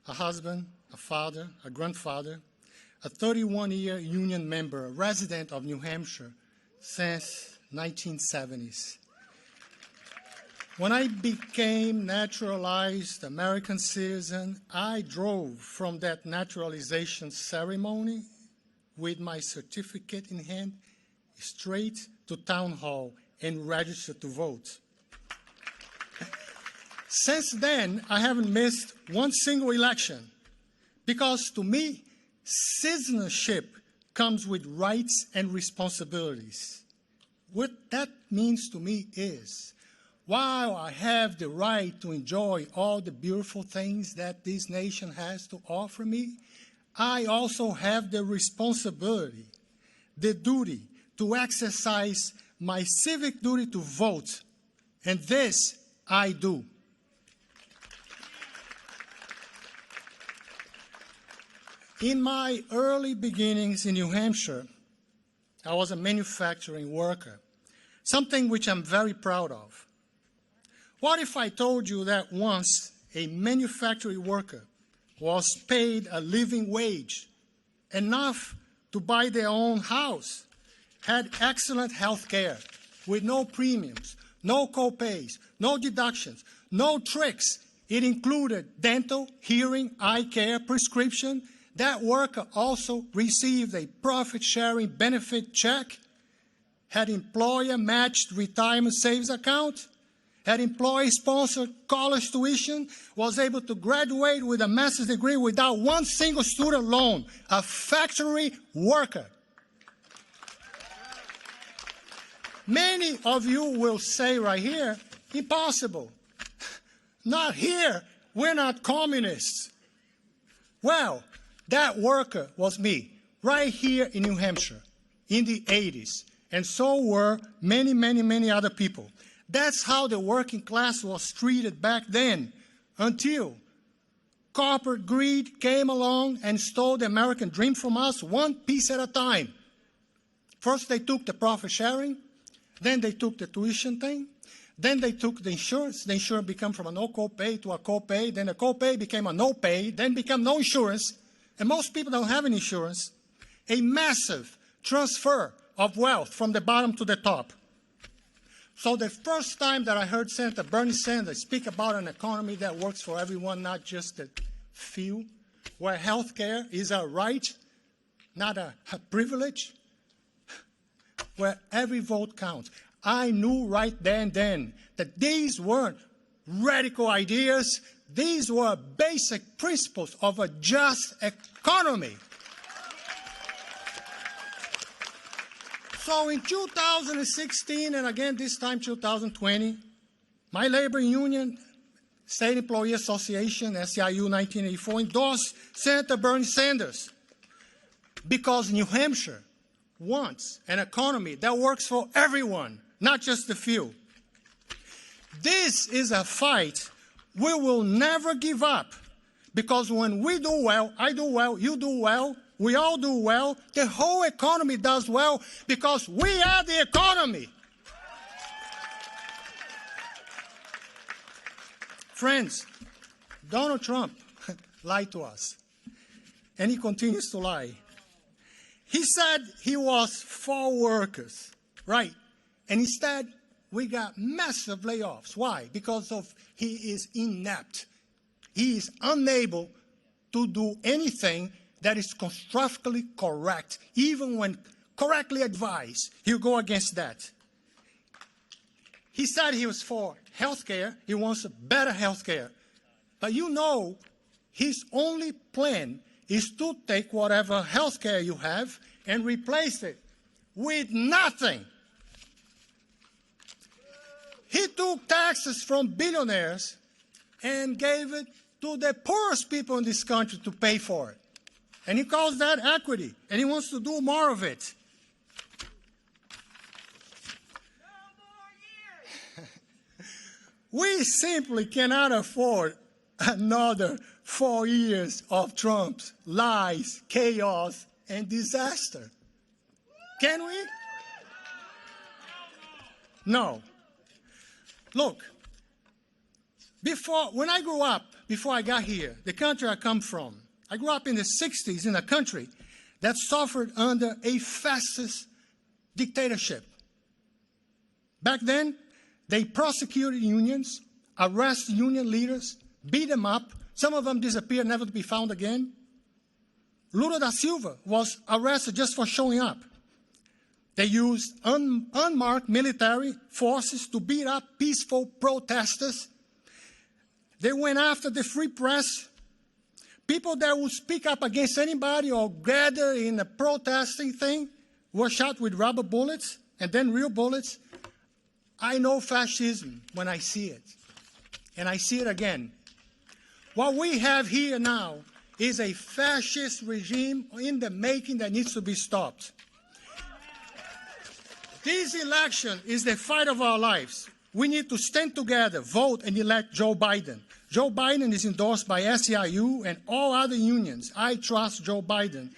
a husband, a father, a grandfather, a 31-year union member, a resident of New Hampshire since 1970s. When I became naturalized American citizen, I drove from that naturalization ceremony with my certificate in hand straight to town hall and registered to vote. Since then, I haven't missed one single election because to me, citizenship comes with rights and responsibilities. What that means to me is, while I have the right to enjoy all the beautiful things that this nation has to offer me, I also have the responsibility, the duty to exercise my civic duty to vote, and this I do. In my early beginnings in New Hampshire, I was a manufacturing worker, something which I'm very proud of. What if I told you that once a manufacturing worker was paid a living wage, enough to buy their own house, had excellent health care with no premiums, no co-pays, no deductions, no tricks. It included dental, hearing, eye care, prescription. That worker also received a profit-sharing benefit check, had employer-matched retirement savings account, had employee-sponsored college tuition, was able to graduate with a master's degree without one single student loan, a factory worker. Many of you will say right here, impossible. Not here, we're not communists. Well, that worker was me, right here in New Hampshire, in the 80s. And so were many, many, many other people. That's how the working class was treated back then, until corporate greed came along and stole the American dream from us one piece at a time. First they took the profit sharing, then they took the tuition thing, then they took the insurance. The insurance became from a no co-pay to a co-pay, then a co-pay became a no-pay, then became no insurance, and most people don't have any insurance. A massive transfer of wealth from the bottom to the top. So the first time that I heard Senator Bernie Sanders speak about an economy that works for everyone, not just the few, where health care is a right, not a privilege, where every vote counts, I knew right there and then that these weren't radical ideas, these were basic principles of a just economy. So in 2016, and again this time 2020, my labor union, State Employee Association, SEIU 1984, endorsed Senator Bernie Sanders because New Hampshire wants an economy that works for everyone, not just the few. This is a fight we will never give up, because when we do well, I do well, you do well, we all do well, the whole economy does well, because we are the economy. Friends, Donald Trump lied to us, and he continues to lie. He said he was for workers, right? And instead, we got massive layoffs. Why? Because he is inept. He is unable to do anything that is constructively correct. Even when correctly advised, he'll go against that. He said he was for health care. He wants better health care. But you know, his only plan is to take whatever health care you have and replace it with nothing. He took taxes from billionaires and gave it to the poorest people in this country to pay for it. And he calls that equity, and he wants to do more of it. We simply cannot afford another 4 years of Trump's lies, chaos, and disaster. Can we? No. Look, when I grew up, before I got here, the country I come from. I grew up in the 60s in a country that suffered under a fascist dictatorship. Back then, they prosecuted unions, arrested union leaders, beat them up. Some of them disappeared, never to be found again. Lula da Silva was arrested just for showing up. They used unmarked military forces to beat up peaceful protesters. They went after the free press. People that would speak up against anybody or gather in a protesting thing were shot with rubber bullets and then real bullets. I know fascism when I see it, and I see it again. What we have here now is a fascist regime in the making that needs to be stopped. This election is the fight of our lives. We need to stand together, vote, and elect Joe Biden. Joe Biden is endorsed by SEIU and all other unions. I trust Joe Biden.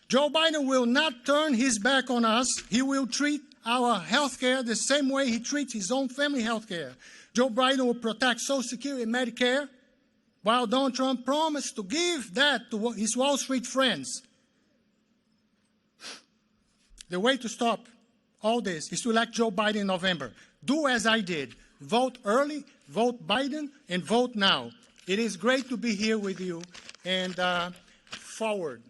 Joe Biden will not turn his back on us. He will treat our health care the same way he treats his own family health care. Joe Biden will protect Social Security and Medicare, while Donald Trump promised to give that to his Wall Street friends. The way to stop all this is to elect Joe Biden in November. Do as I did. Vote early, vote Biden, and vote now. It is great to be here with you, and forward.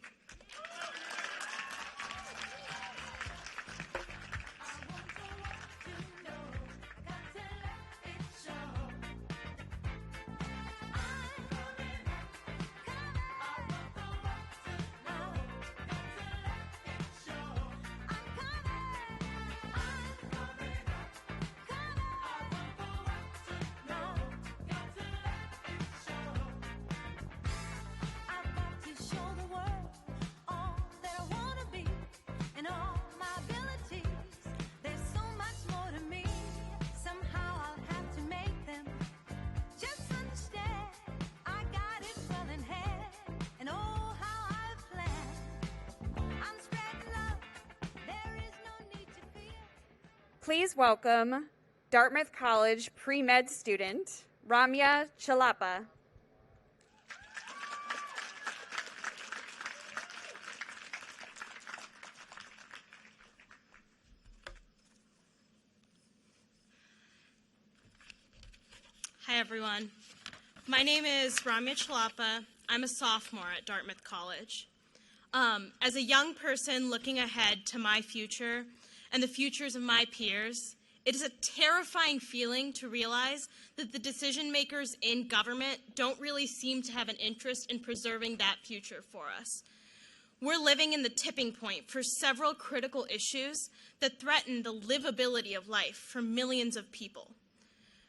Please welcome Dartmouth College pre-med student, Ramya Chalapa. Hi, everyone. My name is Ramya Chalapa. I'm a sophomore at Dartmouth College. As a young person looking ahead to my future and the futures of my peers, it is a terrifying feeling to realize that the decision makers in government don't really seem to have an interest in preserving that future for us. We're living in the tipping point for several critical issues that threaten the livability of life for millions of people.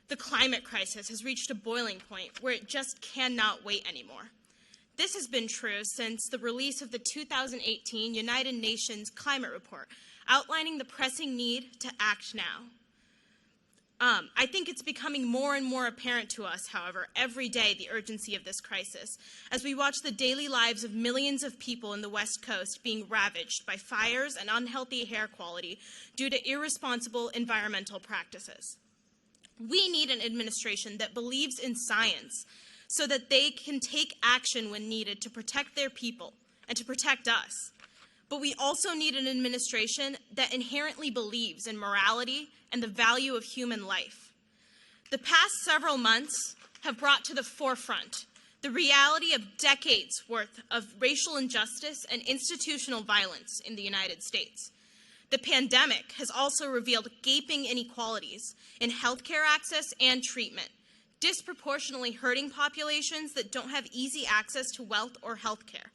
The climate crisis has reached a boiling point where it just cannot wait anymore. This has been true since the release of the 2018 United Nations Climate Report, outlining the pressing need to act now. I think it's becoming more and more apparent to us, however, every day the urgency of this crisis, as we watch the daily lives of millions of people in the West Coast being ravaged by fires and unhealthy air quality due to irresponsible environmental practices. We need an administration that believes in science so that they can take action when needed to protect their people and to protect us. But we also need an administration that inherently believes in morality and the value of human life. The past several months have brought to the forefront the reality of decades' worth of racial injustice and institutional violence in the United States. The pandemic has also revealed gaping inequalities in healthcare access and treatment, disproportionately hurting populations that don't have easy access to wealth or healthcare.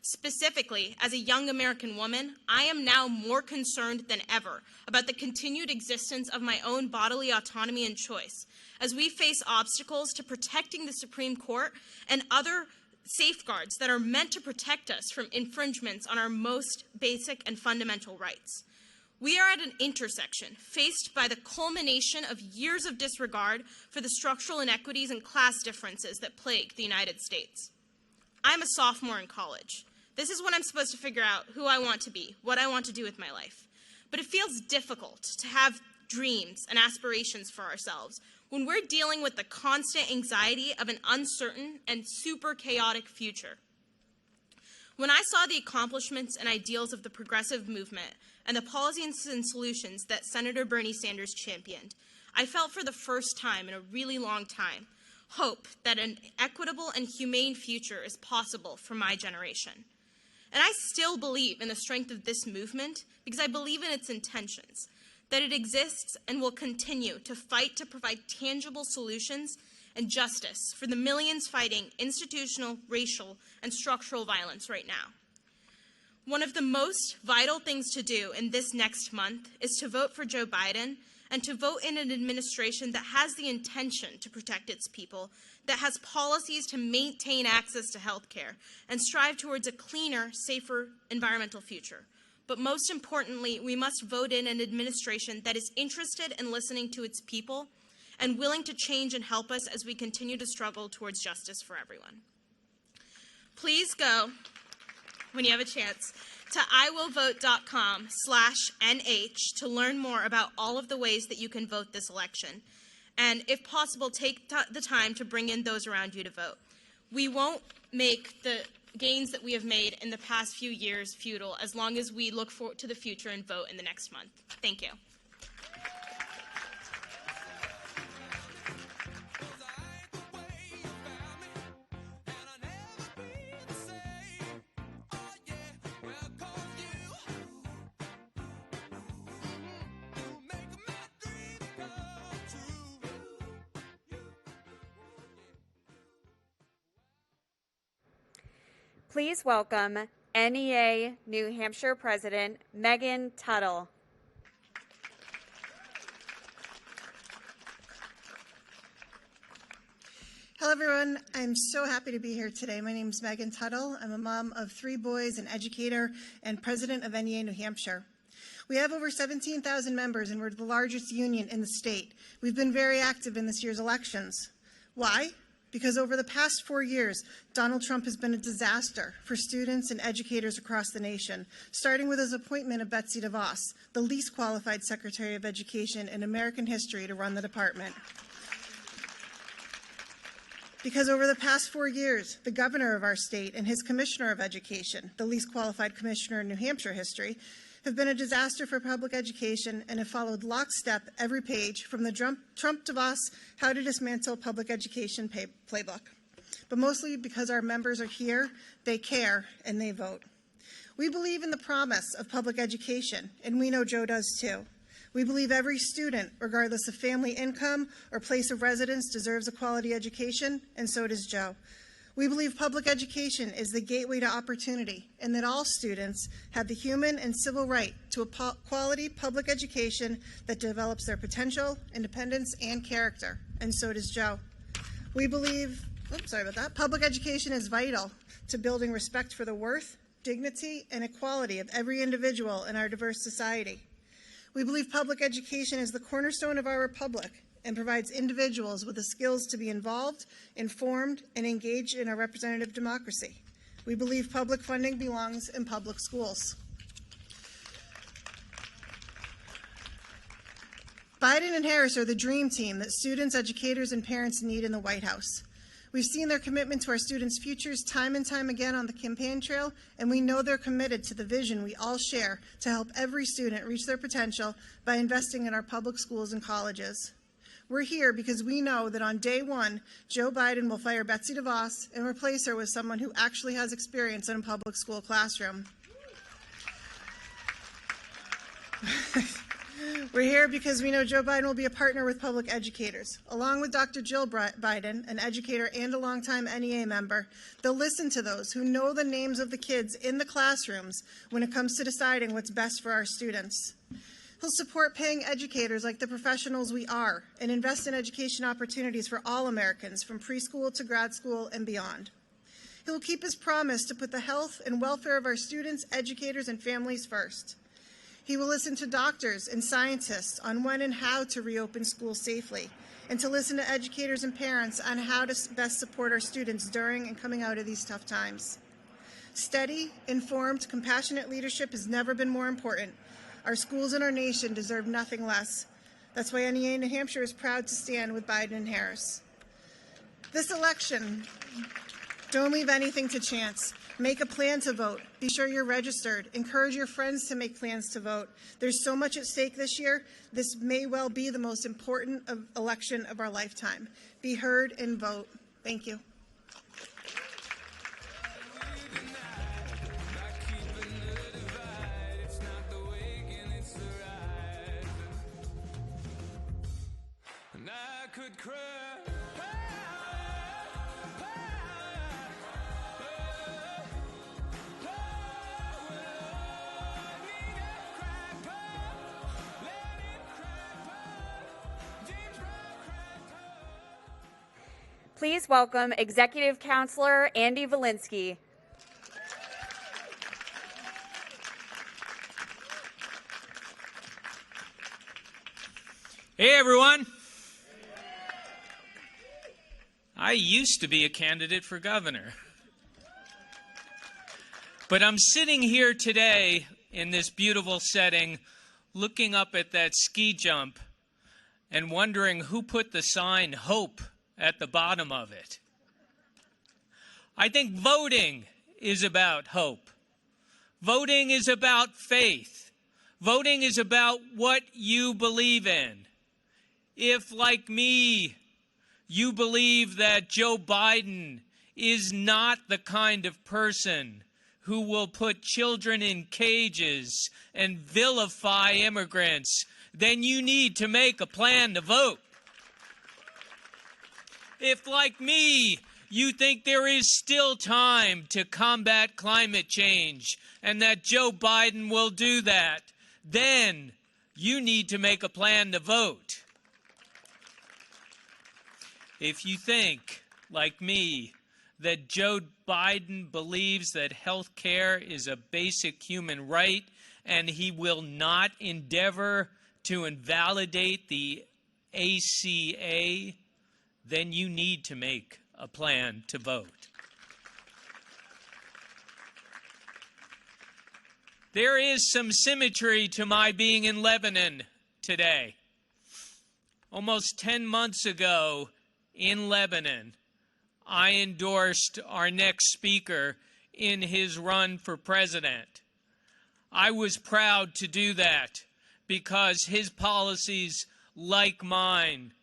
Specifically, as a young American woman, I am now more concerned than ever about the continued existence of my own bodily autonomy and choice, as we face obstacles to protecting the Supreme Court and other safeguards that are meant to protect us from infringements on our most basic and fundamental rights. We are at an intersection, faced by the culmination of years of disregard for the structural inequities and class differences that plague the United States. I'm a sophomore in college. This is when I'm supposed to figure out who I want to be, what I want to do with my life. But it feels difficult to have dreams and aspirations for ourselves when we're dealing with the constant anxiety of an uncertain and super chaotic future. When I saw the accomplishments and ideals of the progressive movement and the policies and solutions that Senator Bernie Sanders championed, I felt for the first time in a really long time hope that an equitable and humane future is possible for my generation. And I still believe in the strength of this movement because I believe in its intentions, that it exists and will continue to fight to provide tangible solutions and justice for the millions fighting institutional, racial, and structural violence right now. One of the most vital things to do in this next month is to vote for Joe Biden and to vote in an administration that has the intention to protect its people, that has policies to maintain access to health care and strive towards a cleaner, safer environmental future. But most importantly, we must vote in an administration that is interested in listening to its people and willing to change and help us as we continue to struggle towards justice for everyone. Please go, when you have a chance, to iwillvote.com/NH to learn more about all of the ways that you can vote this election. And if possible, take the time to bring in those around you to vote. We won't make the gains that we have made in the past few years futile as long as we look forward to the future and vote in the next month. Thank you. Please welcome NEA New Hampshire President Megan Tuttle. Hello, everyone. I'm so happy to be here today. My name is Megan Tuttle. I'm a mom of 3 boys, an educator, and president of NEA New Hampshire. We have over 17,000 members, and we're the largest union in the state. We've been very active in this year's elections. Why? Because over the past 4 years, Donald Trump has been a disaster for students and educators across the nation, starting with his appointment of Betsy DeVos, the least qualified Secretary of Education in American history to run the department. Because over the past 4 years, the governor of our state and his commissioner of education, the least qualified commissioner in New Hampshire history, have been a disaster for public education and have followed lockstep every page from the Trump-DeVos How to Dismantle Public Education playbook. But mostly because our members are here, they care, and they vote. We believe in the promise of public education, and we know Joe does too. We believe every student, regardless of family income or place of residence, deserves a quality education, and so does Joe. We believe public education is the gateway to opportunity and that all students have the human and civil right to a quality public education that develops their potential, independence, and character, and so does Joe. We believe, public education is vital to building respect for the worth, dignity, and equality of every individual in our diverse society. We believe public education is the cornerstone of our republic and provides individuals with the skills to be involved, informed, and engaged in our representative democracy. We believe public funding belongs in public schools. Biden and Harris are the dream team that students, educators, and parents need in the White House. We've seen their commitment to our students' futures time and time again on the campaign trail, and we know they're committed to the vision we all share to help every student reach their potential by investing in our public schools and colleges. We're here because we know that on day one, Joe Biden will fire Betsy DeVos and replace her with someone who actually has experience in a public school classroom. We're here because we know Joe Biden will be a partner with public educators. Along with Dr. Jill Biden, an educator and a longtime NEA member, they'll listen to those who know the names of the kids in the classrooms when it comes to deciding what's best for our students. He'll support paying educators like the professionals we are and invest in education opportunities for all Americans from preschool to grad school and beyond. He will keep his promise to put the health and welfare of our students, educators, and families first. He will listen to doctors and scientists on when and how to reopen schools safely, and to listen to educators and parents on how to best support our students during and coming out of these tough times. Steady, informed, compassionate leadership has never been more important. Our schools and our nation deserve nothing less. That's why NEA New Hampshire is proud to stand with Biden and Harris. This election, don't leave anything to chance. Make a plan to vote. Be sure you're registered. Encourage your friends to make plans to vote. There's so much at stake this year. This may well be the most important election of our lifetime. Be heard and vote. Thank you. Please welcome Executive Counselor Andy Valinsky. Hey, everyone. I used to be a candidate for governor. But I'm sitting here today in this beautiful setting, looking up at that ski jump and wondering who put the sign "Hope" at the bottom of it. I think voting is about hope. Voting is about faith. Voting is about what you believe in. If, like me, you believe that Joe Biden is not the kind of person who will put children in cages and vilify immigrants, then you need to make a plan to vote. If, like me, you think there is still time to combat climate change and that Joe Biden will do that, then you need to make a plan to vote. If you think, like me, that Joe Biden believes that health care is a basic human right and he will not endeavor to invalidate the ACA, then you need to make a plan to vote. There is some symmetry to my being in Lebanon today. Almost 10 months ago in Lebanon, I endorsed our next speaker in his run for president. I was proud to do that because his policies, like mine,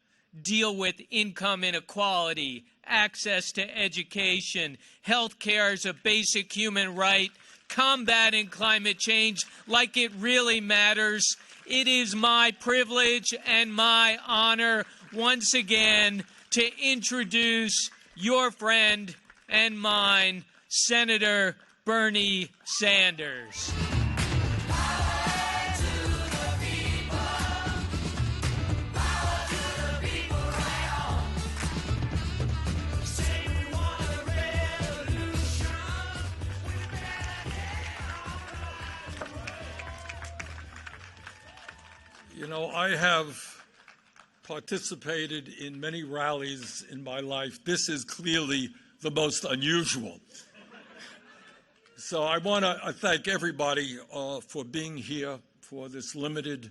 deal with income inequality, access to education, health care is a basic human right, combating climate change like it really matters. It is my privilege and my honor once again to introduce your friend and mine, Senator Bernie Sanders. You know, I have participated in many rallies in my life. This is clearly the most unusual. So I want to thank everybody for being here for this limited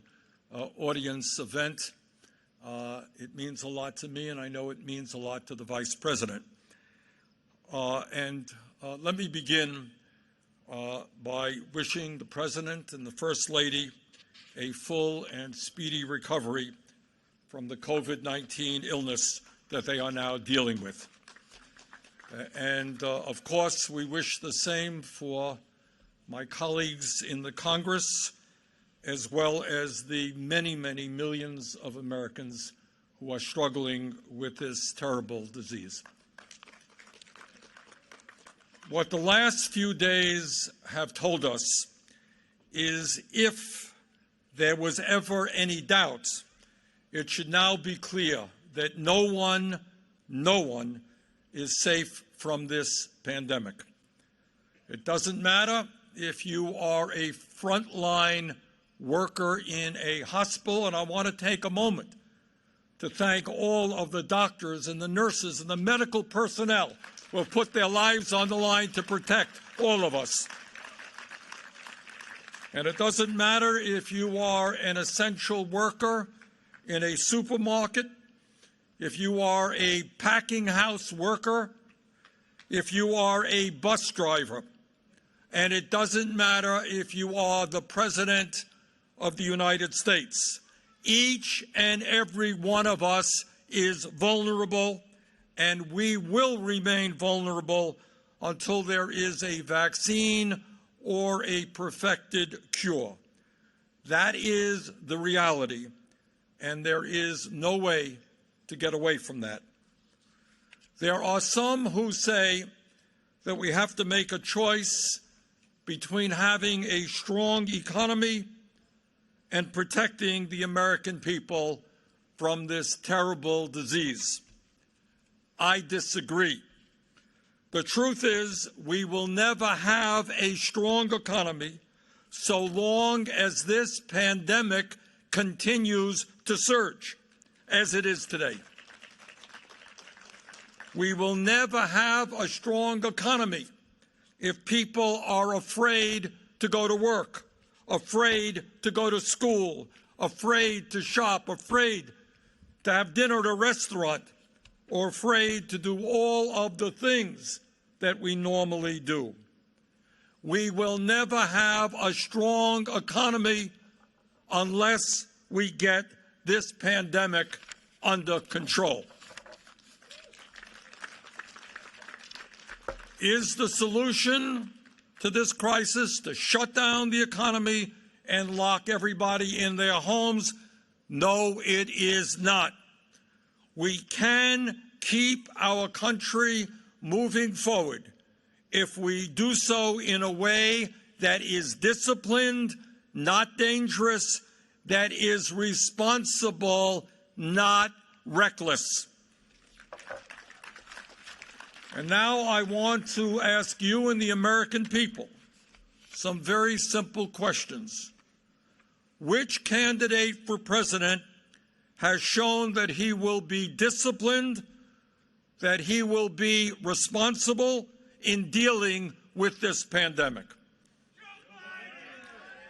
audience event. It means a lot to me, and I know it means a lot to the Vice President. Let me begin by wishing the President and the First Lady a full and speedy recovery from the COVID-19 illness that they are now dealing with. Of course, we wish the same for my colleagues in the Congress, as well as the many, many millions of Americans who are struggling with this terrible disease. What the last few days have told us is if there was ever any doubt, it should now be clear that no one is safe from this pandemic. It doesn't matter if you are a frontline worker in a hospital, and I want to take a moment to thank all of the doctors and the nurses and the medical personnel who have put their lives on the line to protect all of us. And it doesn't matter if you are an essential worker in a supermarket, if you are a packing house worker, if you are a bus driver, and it doesn't matter if you are the President of the United States. Each and every one of us is vulnerable, and we will remain vulnerable until there is a vaccine or a perfected cure. That is the reality, and there is no way to get away from that. There are some who say that we have to make a choice between having a strong economy and protecting the American people from this terrible disease. I disagree. The truth is, we will never have a strong economy so long as this pandemic continues to surge, as it is today. We will never have a strong economy if people are afraid to go to work, afraid to go to school, afraid to shop, afraid to have dinner at a restaurant, or afraid to do all of the things that we normally do. We will never have a strong economy unless we get this pandemic under control. Is the solution to this crisis to shut down the economy and lock everybody in their homes? No, it is not. We can keep our country moving forward if we do so in a way that is disciplined, not dangerous, that is responsible, not reckless. And now I want to ask you and the American people some very simple questions. Which candidate for president has shown that he will be disciplined, that he will be responsible in dealing with this pandemic?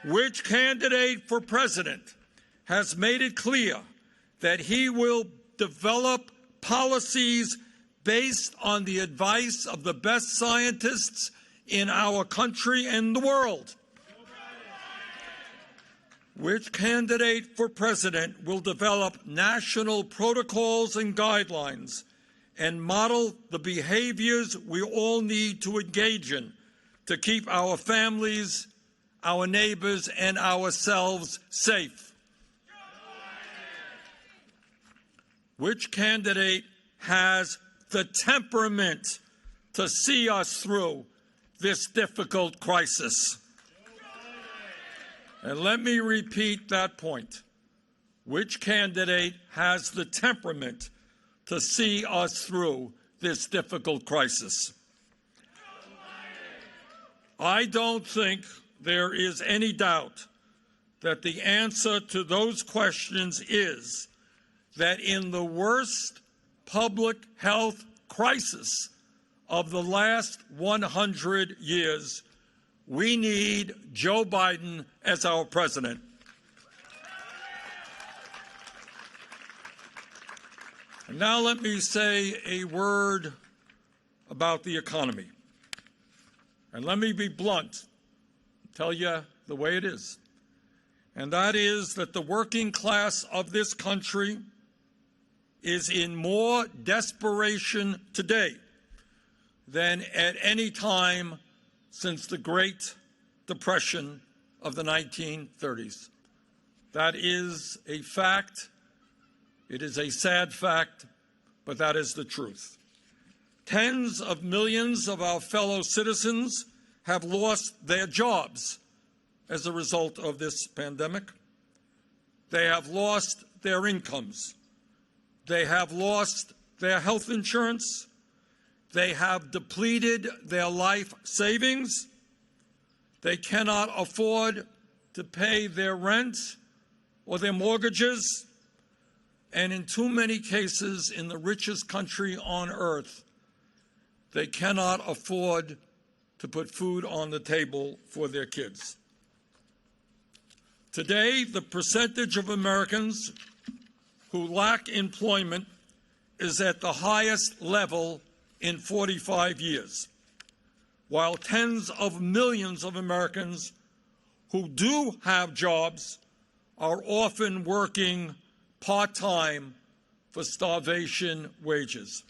Which candidate for president has made it clear that he will develop policies based on the advice of the best scientists in our country and the world? Which candidate for president will develop national protocols and guidelines and model the behaviors we all need to engage in to keep our families, our neighbors, and ourselves safe? Which candidate has the temperament to see us through this difficult crisis? And let me repeat that point. Which candidate has the temperament to see us through this difficult crisis? I don't think there is any doubt that the answer to those questions is that in the worst public health crisis of the last 100 years, we need Joe Biden as our president. And now let me say a word about the economy. And let me be blunt, tell you the way it is. And that is that the working class of this country is in more desperation today than at any time since the Great Depression of the 1930s. That is a fact. It is a sad fact, but that is the truth. Tens of millions of our fellow citizens have lost their jobs as a result of this pandemic. They have lost their incomes. They have lost their health insurance. They have depleted their life savings. They cannot afford to pay their rent or their mortgages. And in too many cases, in the richest country on earth, they cannot afford to put food on the table for their kids. Today, the percentage of Americans who lack employment is at the highest level in 45 years, while tens of millions of Americans who do have jobs are often working part-time for starvation wages.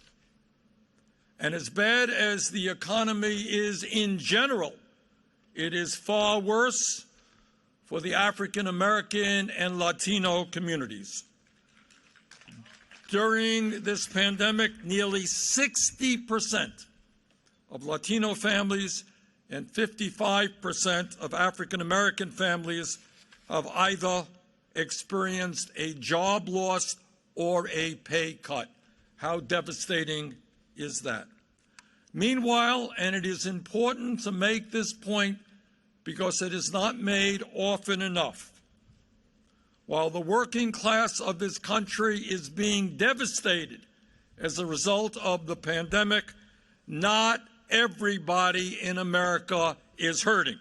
And as bad as the economy is in general, it is far worse for the African American and Latino communities. During this pandemic, nearly 60% of Latino families and 55% of African American families have either experienced a job loss or a pay cut. How devastating is that? Meanwhile, and it is important to make this point because it is not made often enough, while the working class of this country is being devastated as a result of the pandemic, not everybody in America is hurting.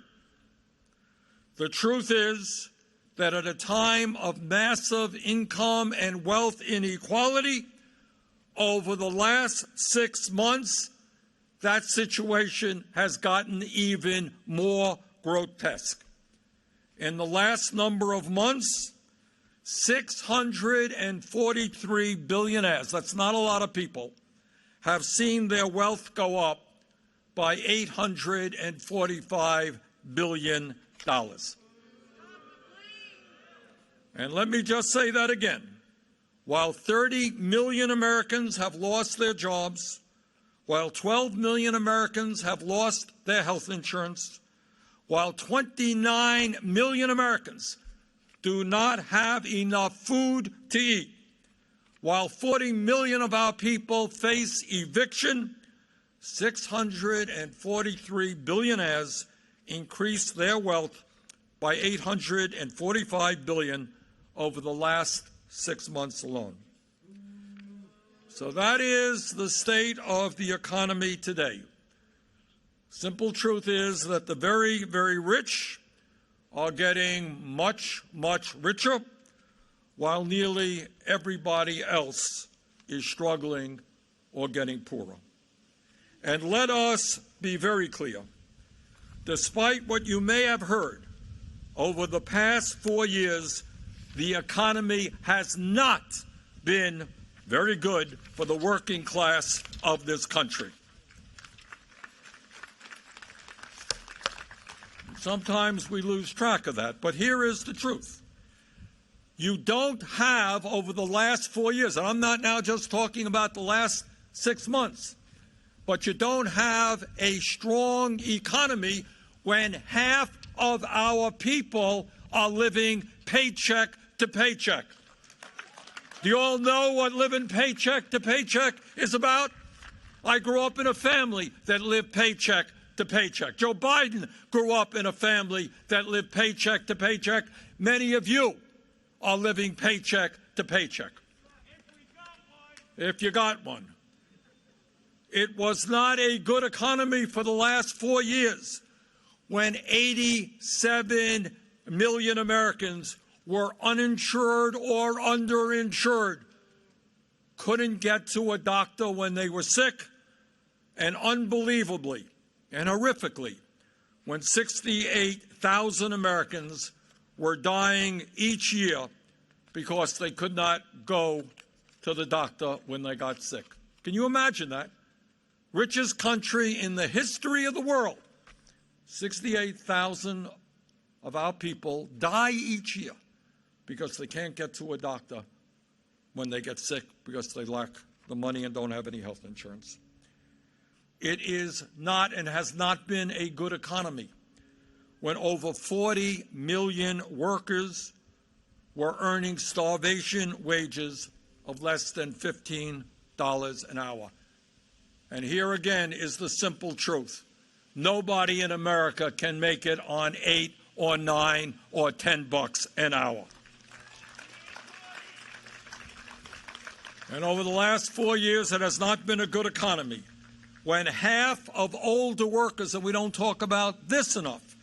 The truth is that at a time of massive income and wealth inequality, over the last 6 months, that situation has gotten even more grotesque. In the last number of months, 643 billionaires, that's not a lot of people, have seen their wealth go up by $845 billion. And let me just say that again. While 30 million Americans have lost their jobs, while 12 million Americans have lost their health insurance, while 29 million Americans do not have enough food to eat, while 40 million of our people face eviction, 643 billionaires increased their wealth by $845 billion over the last 6 months alone. So that is the state of the economy today. Simple truth is that the very, very rich are getting much, much richer, while nearly everybody else is struggling or getting poorer. And let us be very clear. Despite what you may have heard, over the past 4 years, the economy has not been very good for the working class of this country. Sometimes we lose track of that, but here is the truth. You don't have, over the last 4 years, and I'm not now just talking about the last 6 months, but you don't have a strong economy when half of our people are living paycheck to paycheck. Do you all know what living paycheck to paycheck is about? I grew up in a family that lived paycheck to paycheck. Joe Biden grew up in a family that lived paycheck to paycheck. Many of you are living paycheck to paycheck. If you got one. It was not a good economy for the last 4 years when 87 million Americans were uninsured or underinsured, couldn't get to a doctor when they were sick, and unbelievably and horrifically, when 68,000 Americans were dying each year because they could not go to the doctor when they got sick. Can you imagine that? Richest country in the history of the world. 68,000 of our people die each year because they can't get to a doctor when they get sick because they lack the money and don't have any health insurance. It is not and has not been a good economy when over 40 million workers were earning starvation wages of less than $15 an hour. And here again is the simple truth. Nobody in America can make it on $8 or $9 or $10 an hour. And over the last 4 years, it has not been a good economy when half of older workers, and we don't talk about this enough,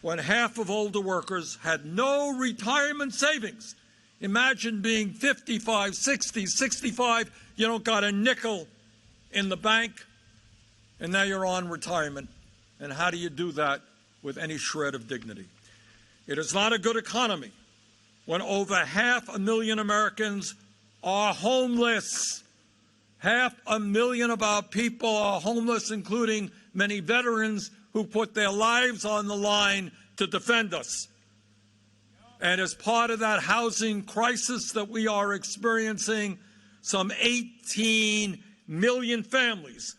when half of older workers had no retirement savings, Imagine being 55, 60, 65, you don't got a nickel in the bank, and now you're on retirement. And how do you do that with any shred of dignity? It is not a good economy when over 500,000 Americans are homeless. 500,000 of our people are homeless, including many veterans who put their lives on the line to defend us. And as part of that housing crisis that we are experiencing, some 18 million families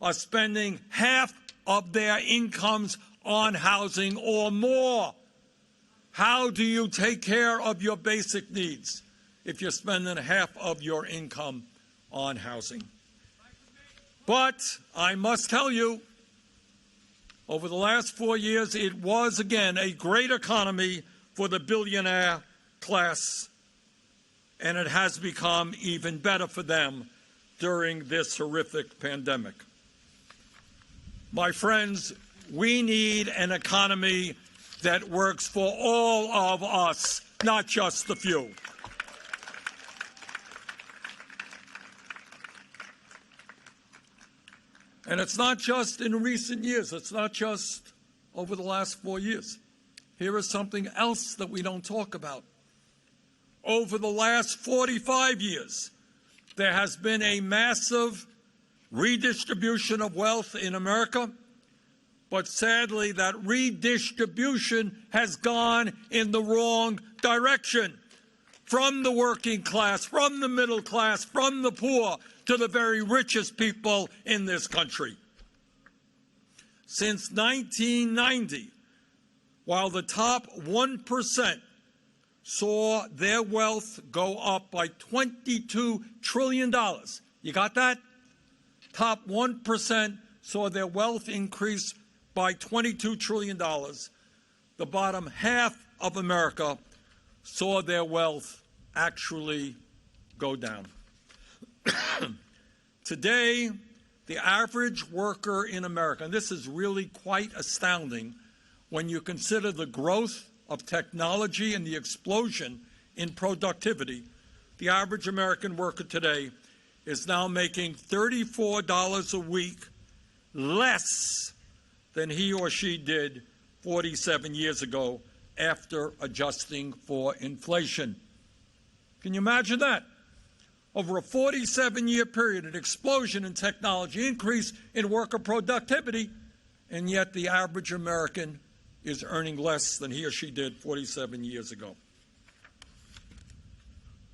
are spending half of their incomes on housing or more. How do you take care of your basic needs if you're spending half of your income on housing? But I must tell you, over the last 4 years, it was again a great economy for the billionaire class, and it has become even better for them during this horrific pandemic. My friends, we need an economy that works for all of us, not just the few. And it's not just in recent years. It's not just over the last 4 years. Here is something else that we don't talk about. Over the last 45 years, there has been a massive redistribution of wealth in America, but sadly that redistribution has gone in the wrong direction. From the working class, from the middle class, from the poor, to the very richest people in this country. Since 1990, while the top 1% saw their wealth go up by $22 trillion. You got that? Top 1% saw their wealth increase by $22 trillion. The bottom half of America saw their wealth actually go down. Today, the average worker in America, and this is really quite astounding when you consider the growth of technology and the explosion in productivity, the average American worker today is now making $34 a week less than he or she did 47 years ago after adjusting for inflation. Can you imagine that? Over a 47-year period, an explosion in technology, increase in worker productivity, and yet the average American is earning less than he or she did 47 years ago.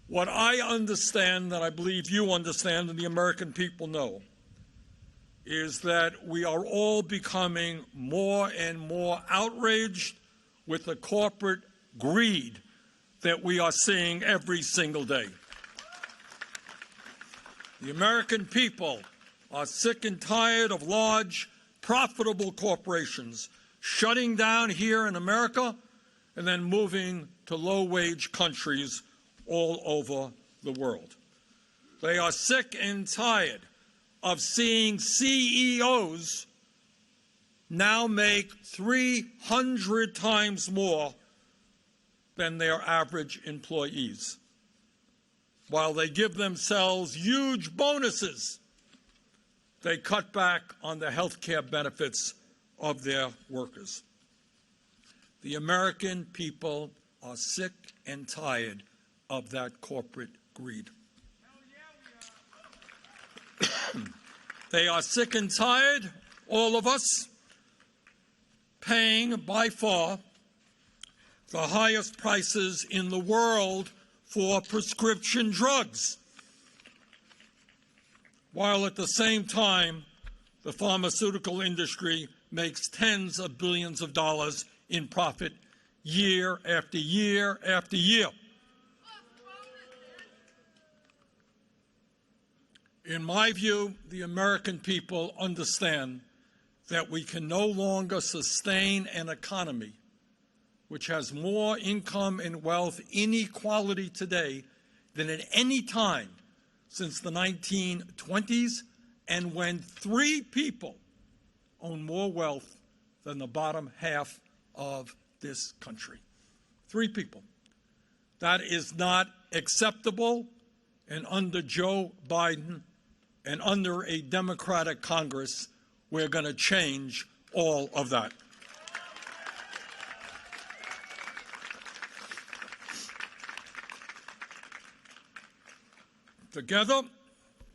What I understand, and I believe you understand, and the American people know, is that we are all becoming more and more outraged with the corporate greed that we are seeing every single day. The American people are sick and tired of large, profitable corporations shutting down here in America and then moving to low-wage countries all over the world. They are sick and tired of seeing CEOs now make 300 times more than their average employees, while they give themselves huge bonuses. They cut back on the health care benefits of their workers. The American people are sick and tired of that corporate greed. They are sick and tired, all of us, paying by far the highest prices in the world for prescription drugs, while at the same time the pharmaceutical industry makes tens of billions of dollars in profit year after year after year. In my view, the American people understand that we can no longer sustain an economy which has more income and wealth inequality today than at any time since the 1920s, and when 3 people own more wealth than the bottom half of this country. 3 people. That is not acceptable, and under Joe Biden and under a Democratic Congress, we're going to change all of that. Together,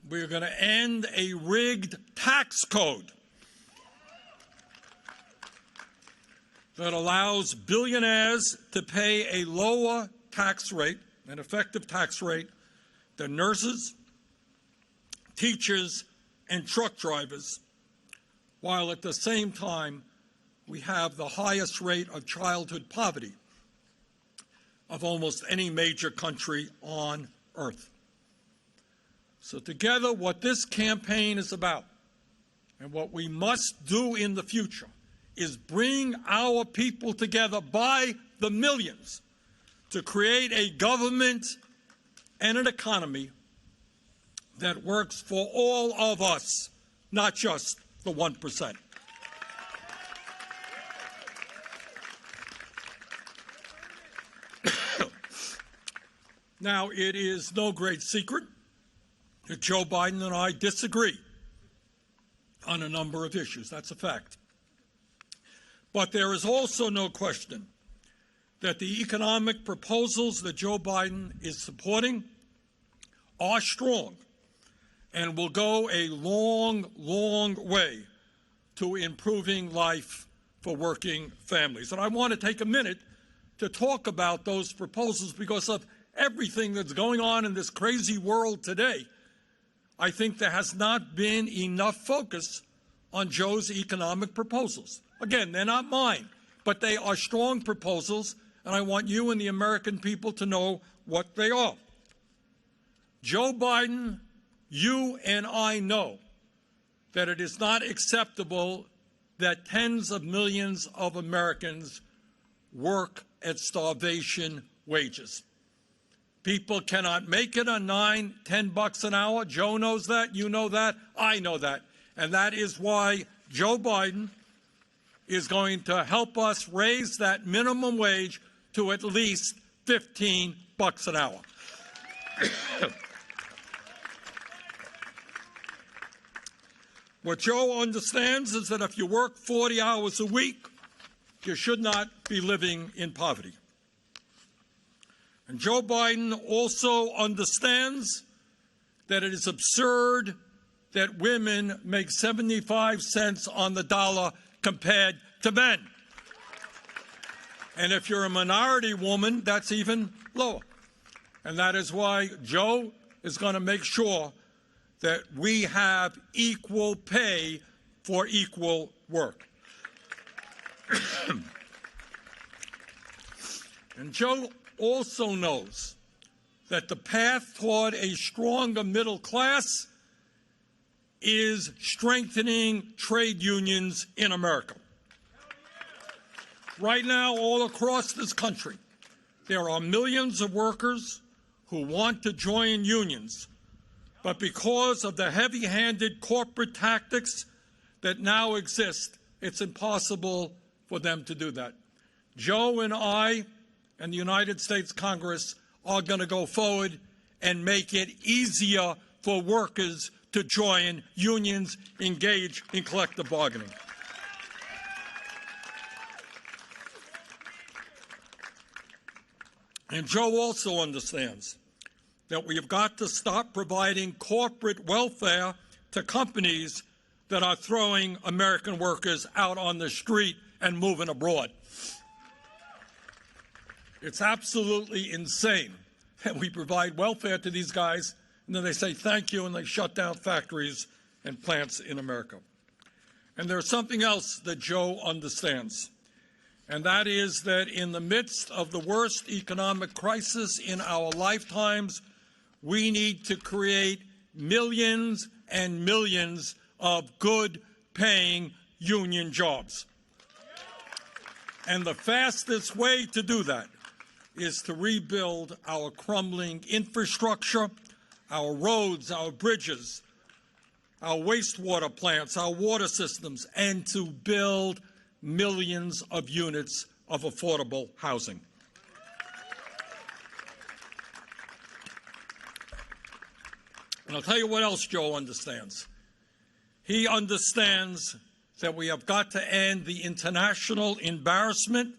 we're going to end a rigged tax code that allows billionaires to pay a lower tax rate, an effective tax rate, than nurses, teachers, and truck drivers, while at the same time we have the highest rate of childhood poverty of almost any major country on earth. So together, what this campaign is about, and what we must do in the future, is bring our people together by the millions to create a government and an economy that works for all of us, not just the 1%. Now, it is no great secret that Joe Biden and I disagree on a number of issues. That's a fact. But there is also no question that the economic proposals that Joe Biden is supporting are strong and will go a long, long way to improving life for working families. And I want to take a minute to talk about those proposals because of everything that's going on in this crazy world today. I think there has not been enough focus on Joe's economic proposals. Again, they're not mine, but they are strong proposals, and I want you and the American people to know what they are. Joe Biden, you and I know that it is not acceptable that tens of millions of Americans work at starvation wages. People cannot make it on $9, $10 an hour. Joe knows that. You know that. I know that. And that is why Joe Biden is going to help us raise that minimum wage to at least $15 an hour. What Joe understands is that if you work 40 hours a week, you should not be living in poverty. And Joe Biden also understands that it is absurd that women make 75 cents on the dollar compared to men. And if you're a minority woman, that's even lower. And that is why Joe is going to make sure that we have equal pay for equal work. And Joe also knows that the path toward a stronger middle class is strengthening trade unions in America. Right now, all across this country, there are millions of workers who want to join unions, but because of the heavy-handed corporate tactics that now exist, it's impossible for them to do that. Joe and I and the United States Congress are going to go forward and make it easier for workers to join unions, engage in collective bargaining. And Joe also understands that we have got to stop providing corporate welfare to companies that are throwing American workers out on the street and moving abroad. It's absolutely insane that we provide welfare to these guys and then they say thank you and they shut down factories and plants in America. And there's something else that Joe understands, and that is that in the midst of the worst economic crisis in our lifetimes, we need to create millions and millions of good-paying union jobs. And the fastest way to do that is to rebuild our crumbling infrastructure, our roads, our bridges, our wastewater plants, our water systems, and to build millions of units of affordable housing. And I'll tell you what else Joe understands. He understands that we have got to end the international embarrassment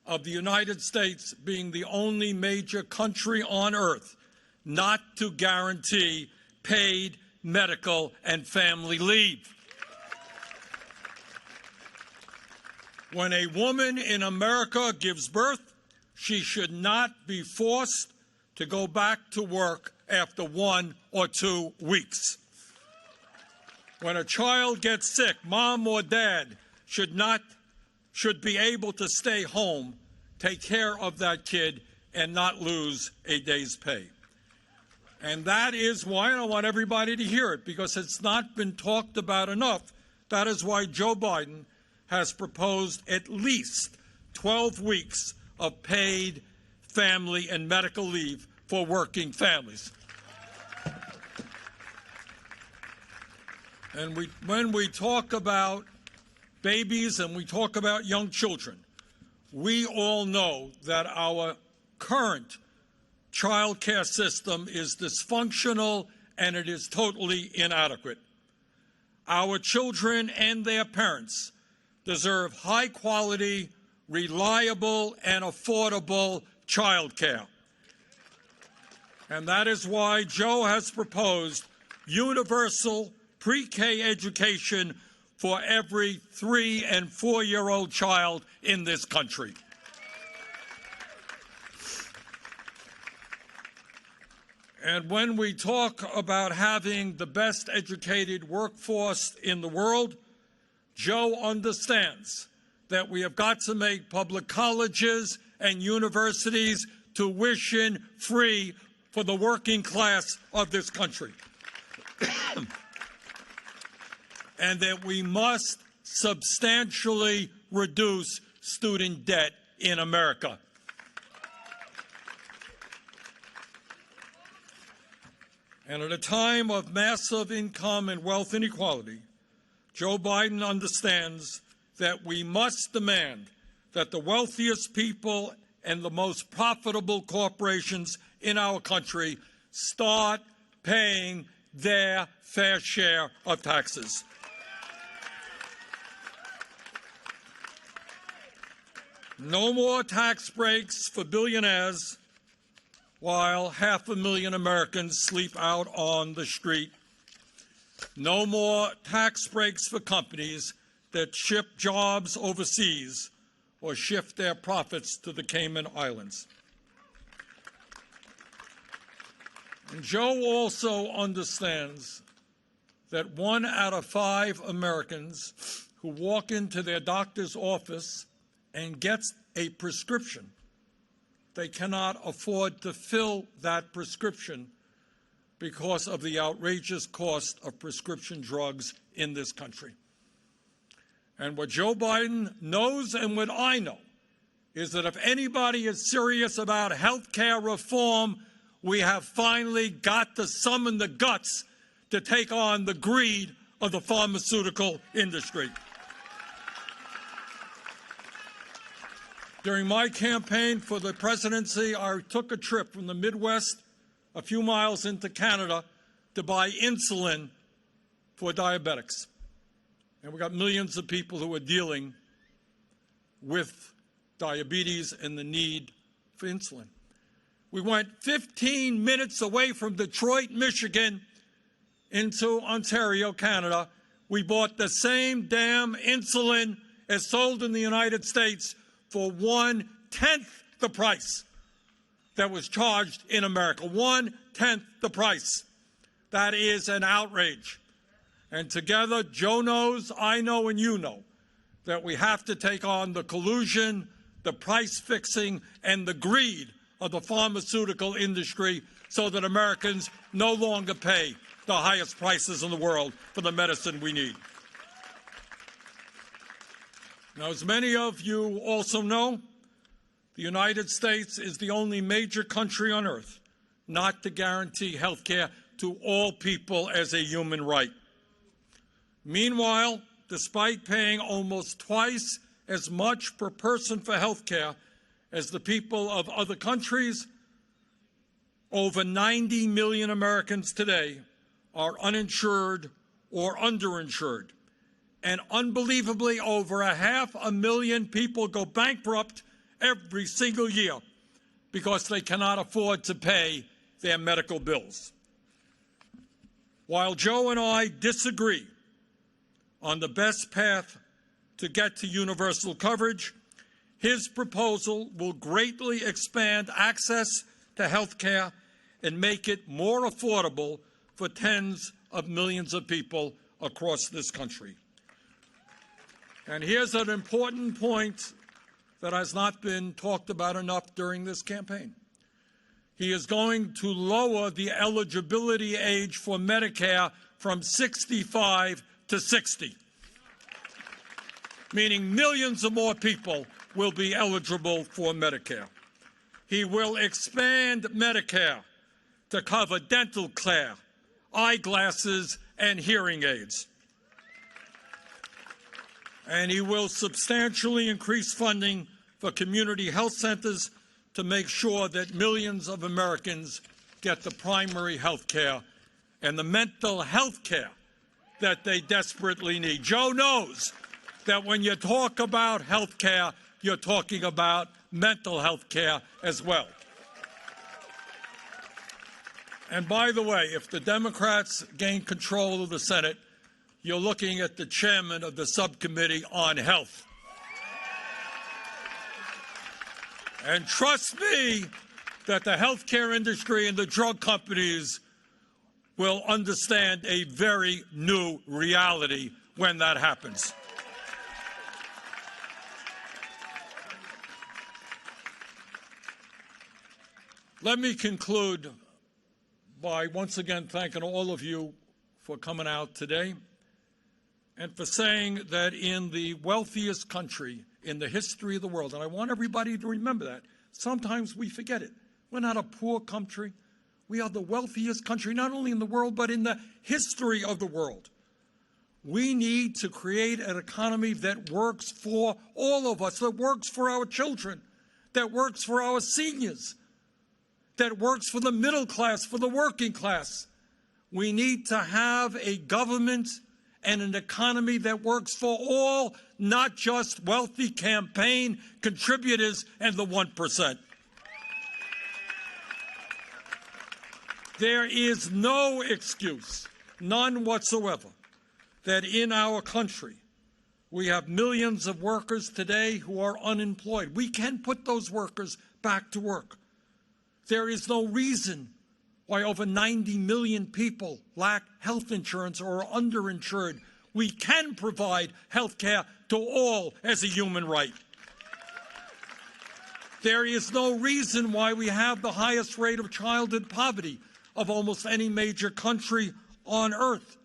of the United States being the only major country on earth not to guarantee paid medical and family leave. When a woman in America gives birth, she should not be forced to go back to work after 1 or 2 weeks. When a child gets sick, mom or dad should be able to stay home, take care of that kid, and not lose a day's pay. And that is why, and I want everybody to hear it, because it's not been talked about enough, that is why Joe Biden has proposed at least 12 weeks of paid family and medical leave for working families. And when we talk about babies and we talk about young children, we all know that our current child care system is dysfunctional and it is totally inadequate. Our children and their parents deserve high-quality, reliable, and affordable child care. And that is why Joe has proposed universal pre-K education for every 3- and 4-year-old child in this country. And when we talk about having the best educated workforce in the world, Joe understands that we have got to make public colleges and universities tuition-free for the working class of this country. And that we must substantially reduce student debt in America. And at a time of massive income and wealth inequality, Joe Biden understands that we must demand that the wealthiest people and the most profitable corporations in our country start paying their fair share of taxes. No more tax breaks for billionaires while 500,000 Americans sleep out on the street. No more tax breaks for companies that ship jobs overseas or shift their profits to the Cayman Islands. And Joe also understands that 1 out of 5 Americans who walk into their doctor's office and gets a prescription, they cannot afford to fill that prescription because of the outrageous cost of prescription drugs in this country. And what Joe Biden knows and what I know is that if anybody is serious about health care reform, we have finally got to summon the guts to take on the greed of the pharmaceutical industry. During my campaign for the presidency, I took a trip from the Midwest a few miles into Canada to buy insulin for diabetics. And we've got millions of people who are dealing with diabetes and the need for insulin. We went 15 minutes away from Detroit, Michigan, into Ontario, Canada. We bought the same damn insulin as sold in the United States for 1/10 the price that was charged in America. 1/10 the price. That is an outrage. And together, Joe knows, I know, and you know, that we have to take on the collusion, the price fixing, and the greed of the pharmaceutical industry so that Americans no longer pay the highest prices in the world for the medicine we need. Now, as many of you also know, the United States is the only major country on earth not to guarantee health care to all people as a human right. Meanwhile, despite paying almost twice as much per person for health care as the people of other countries, over 90 million Americans today are uninsured or underinsured. And unbelievably, over 500,000 people go bankrupt every single year because they cannot afford to pay their medical bills. While Joe and I disagree on the best path to get to universal coverage, his proposal will greatly expand access to health care and make it more affordable for tens of millions of people across this country. And here's an important point that has not been talked about enough during this campaign. He is going to lower the eligibility age for Medicare from 65 to 60, meaning millions of more people will be eligible for Medicare. He will expand Medicare to cover dental care, eyeglasses, and hearing aids. And he will substantially increase funding for community health centers to make sure that millions of Americans get the primary health care and the mental health care that they desperately need. Joe knows that when you talk about health care, you're talking about mental health care as well. And by the way, if the Democrats gain control of the Senate, you're looking at the chairman of the subcommittee on health. And trust me that the healthcare industry and the drug companies will understand a very new reality when that happens. Let me conclude by once again thanking all of you for coming out today and for saying that in the wealthiest country in the history of the world, and I want everybody to remember that. Sometimes we forget it. We're not a poor country. We are the wealthiest country, not only in the world, but in the history of the world. We need to create an economy that works for all of us, that works for our children, that works for our seniors, that works for the middle class, for the working class. We need to have a government and an economy that works for all, not just wealthy campaign contributors and the 1%. There is no excuse, none whatsoever, that in our country we have millions of workers today who are unemployed. We can put those workers back to work. There is no reason why over 90 million people lack health insurance or are underinsured. We can provide health care to all as a human right. There is no reason why we have the highest rate of childhood poverty of almost any major country on earth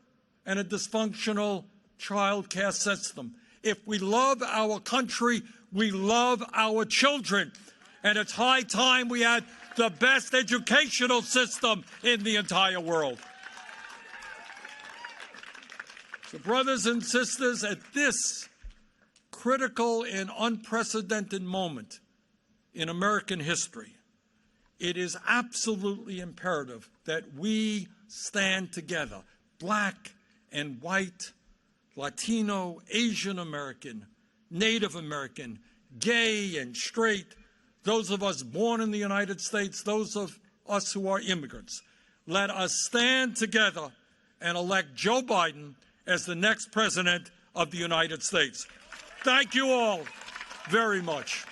and a dysfunctional child care system. If we love our country, we love our children. And it's high time we had the best educational system in the entire world. So, brothers and sisters, at this critical and unprecedented moment in American history, it is absolutely imperative that we stand together, black and white, Latino, Asian American, Native American, gay and straight, those of us born in the United States, those of us who are immigrants. Let us stand together and elect Joe Biden as the next president of the United States. Thank you all very much.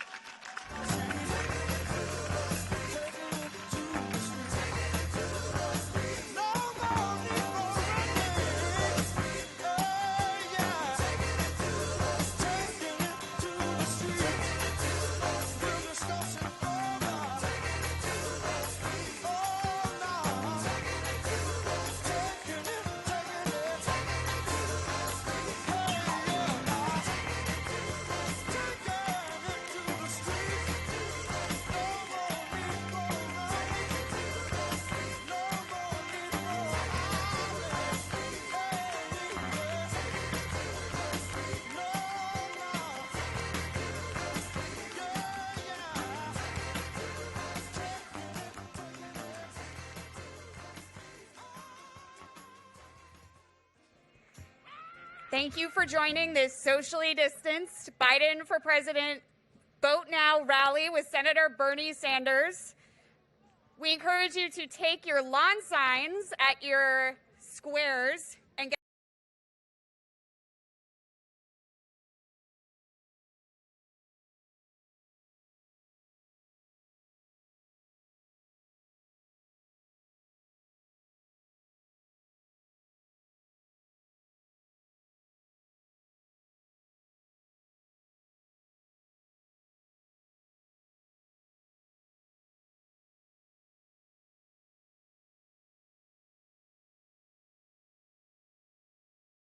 Thank you for joining this socially distanced Biden for President Vote Now rally with Senator Bernie Sanders. We encourage you to take your lawn signs at your squares